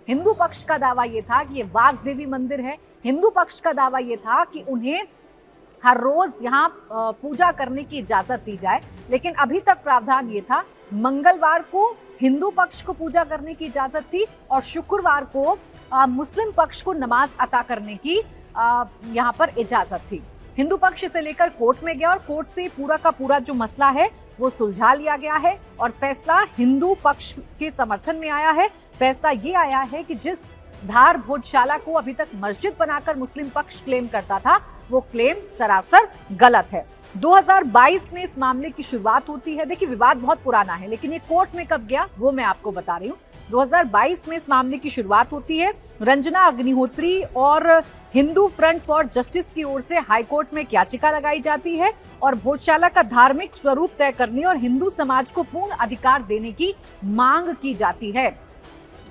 हिंदू पक्ष का दावा ये था कि ये वाग देवी मंदिर है। हिंदू पक्ष का दावा ये था कि उन्हें हर रोज यहाँ पूजा करने की इजाजत दी जाए, लेकिन अभी तक प्रावधान ये था, मंगलवार को हिंदू पक्ष को पूजा करने की इजाजत थी और शुक्रवार को मुस्लिम पक्ष को नमाज अता करने की यहाँ पर इजाजत थी। हिंदू पक्ष इसे लेकर कोर्ट में गया और कोर्ट से पूरा का पूरा जो मसला है वो सुलझा लिया गया है और फैसला हिंदू पक्ष के समर्थन में आया है। फैसला ये आया है कि जिस धार भोजशाला को अभी तक मस्जिद बनाकर मुस्लिम पक्ष क्लेम करता था, वो क्लेम सरासर गलत है। 2022 में इस मामले की शुरुआत होती है। देखिए, विवाद बहुत पुराना है, लेकिन ये कोर्ट में कब गया वो मैं आपको बता रही हूँ। 2022 में इस मामले की शुरुआत होती है। रंजना अग्निहोत्री और हिंदू फ्रंट फॉर जस्टिस की ओर से हाईकोर्ट में एक याचिका लगाई जाती है और भोजशाला का धार्मिक स्वरूप तय करने और हिंदू समाज को पूर्ण अधिकार देने की मांग की जाती है।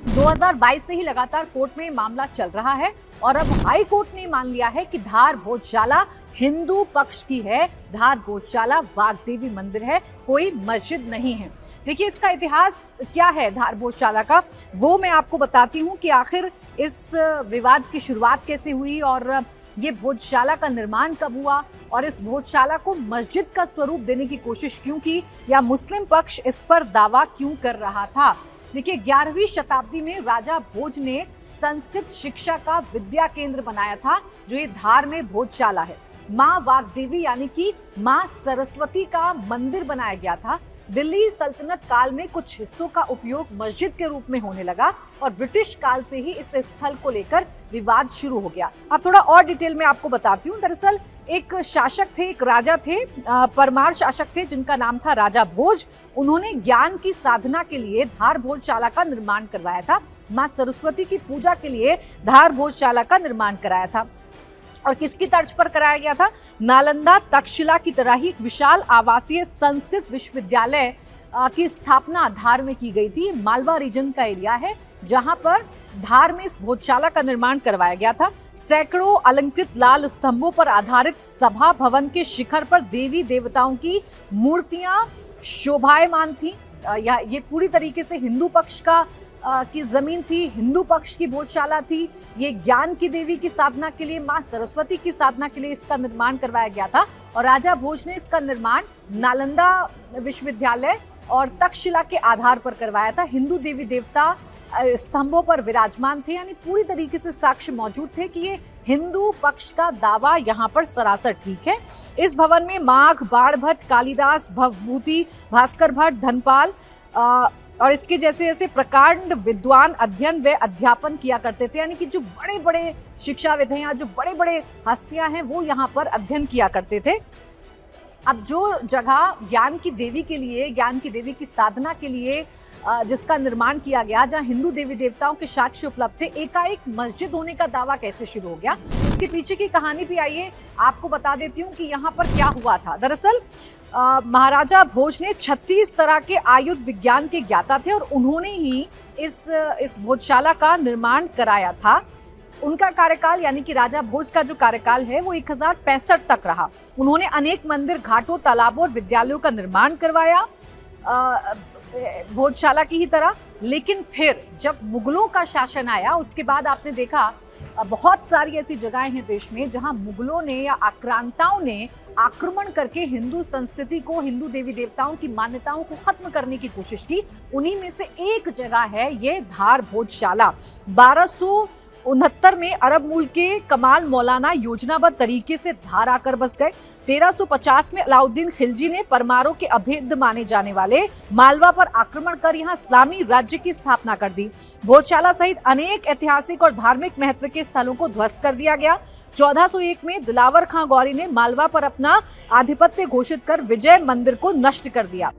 2022 से ही लगातार कोर्ट में मामला चल रहा है और अब हाई कोर्ट ने मान लिया है कि धार भोजशाला हिंदू पक्ष की है। धार भोजशाला वाग्देवी मंदिर है, कोई मस्जिद नहीं है। देखिए, इसका इतिहास क्या है धार भोजशाला का, वो मैं आपको बताती हूँ कि आखिर इस विवाद की शुरुआत कैसे हुई और ये भोजशाला का निर्माण कब हुआ और इस भोजशाला को मस्जिद का स्वरूप देने की कोशिश क्यों की या मुस्लिम पक्ष इस पर दावा क्यों कर रहा था। देखिए, 11वीं शताब्दी में राजा भोज ने संस्कृत शिक्षा का विद्या केंद्र बनाया था, जो ये धार में भोजशाला है। माँ वाग्देवी यानी कि माँ सरस्वती का मंदिर बनाया गया था। दिल्ली सल्तनत काल में कुछ हिस्सों का उपयोग मस्जिद के रूप में होने लगा और ब्रिटिश काल से ही इस स्थल को लेकर विवाद शुरू हो गया। अब थोड़ा और डिटेल में आपको बताती हूँ। दरअसल एक शासक थे, एक राजा थे, परमार शासक थे, जिनका नाम था राजा भोज। उन्होंने ज्ञान की साधना के लिए धार भोजशाला का निर्माण करवाया था। माँ सरस्वती की पूजा के लिए धार भोजशाला का निर्माण कराया था और किसकी तर्ज पर कराया गया था? नालंदा तक्षशिला की तरह ही एक विशाल आवासीय संस्कृत विश्वविद्यालय की स्थापना धार में की गई थी। मालवा रीजन का एरिया है जहां पर धार में इस भोजशाला का निर्माण करवाया गया था। सैकड़ों अलंकृत लाल स्तंभों पर आधारित सभा भवन के शिखर पर देवी देवताओं की मूर्तियां शोभायमान थी। ये पूरी तरीके से हिंदू पक्ष की जमीन थी, हिंदू पक्ष की भोजशाला थी। ये ज्ञान की देवी की साधना के लिए, माँ सरस्वती की साधना के लिए इसका निर्माण करवाया गया था और राजा भोज ने इसका निर्माण नालंदा विश्वविद्यालय और तक्षशिला के आधार पर करवाया था। हिंदू देवी देवता स्तंभों पर विराजमान थे, यानी पूरी तरीके से साक्ष्य मौजूद थे कि ये हिंदू पक्ष का दावा यहाँ पर सरासर ठीक है। इस भवन में माघ, बाण भट्ट, कालिदास, भवभूति, भास्कर भट्ट, धनपाल और इसके जैसे जैसे प्रकांड विद्वान अध्ययन व अध्यापन किया करते थे, यानी कि जो बड़े बड़े शिक्षाविद हैं या जो बड़े बड़े हस्तियां हैं वो यहाँ पर अध्ययन किया करते थे। अब जो जगह ज्ञान की देवी के लिए, ज्ञान की देवी की साधना के लिए जिसका निर्माण किया गया, जहाँ हिंदू देवी देवताओं के साक्ष्य उपलब्ध थे, एकाएक मस्जिद होने का दावा कैसे शुरू हो गया? इसके पीछे की कहानी भी आइए आपको बता देती हूँ कि यहाँ पर क्या हुआ था। दरअसल महाराजा भोज ने 36 तरह के आयुध विज्ञान के ज्ञाता थे और उन्होंने ही इस भोजशाला का निर्माण कराया था। उनका कार्यकाल यानी कि राजा भोज का जो कार्यकाल है वो 1065 तक रहा। उन्होंने अनेक मंदिर, घाटों, तालाबों और विद्यालयों का निर्माण करवाया भोजशाला की ही तरह। लेकिन फिर जब मुगलों का शासन आया, उसके बाद आपने देखा बहुत सारी ऐसी जगहें हैं देश में जहां मुगलों ने या आक्रांताओं ने आक्रमण करके हिंदू संस्कृति को, हिंदू देवी देवताओं की मान्यताओं को खत्म करने की कोशिश की। उन्हीं में से एक जगह है ये धार भोजशाला। 1269 में अरब मूल के कमाल मौलाना योजनाबद्ध तरीके से धार आकर बस गए। 1350 में अलाउद्दीन खिलजी ने परमारों के अभेद्य माने जाने वाले मालवा पर आक्रमण कर यहाँ इस्लामी राज्य की स्थापना कर दी। भोजशाला सहित अनेक ऐतिहासिक और धार्मिक महत्व के स्थलों को ध्वस्त कर दिया गया। 1401 में दिलावर खां गौरी ने मालवा पर अपना आधिपत्य घोषित कर विजय मंदिर को नष्ट कर दिया।